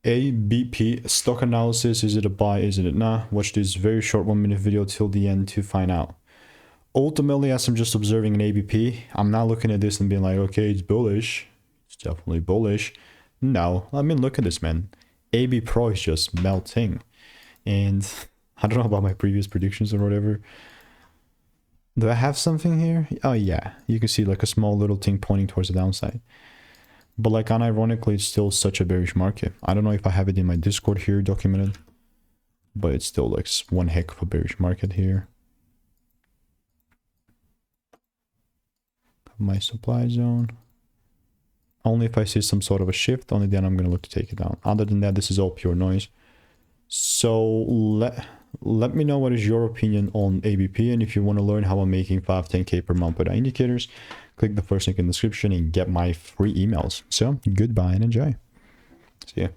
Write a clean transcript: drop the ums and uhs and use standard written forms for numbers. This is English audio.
ABP stock analysis. Is it a buy? Is it a nah? Watch this very short 1-minute video till the end to find out. Ultimately, as I'm just observing an ABP, I'm not looking at this and being like, okay, it's bullish. It's definitely bullish. No, I mean, look at this, man. ABPRO is just melting. And I don't know about my previous predictions or whatever. Do I have something here? Oh, yeah. You can see like a small little thing pointing towards the downside. But like unironically, it's still such a bearish market. I don't know if I have it in my Discord here documented. But it's still like one heck of a bearish market here. My supply zone. Only if I see some sort of a shift, only then I'm going to look to take it down. Other than that, this is all pure noise. So let me know what is your opinion on ABP, and if you want to learn how I'm making 5-10k per month without indicators, click the first link in the description and get my free emails. So goodbye and enjoy. See ya.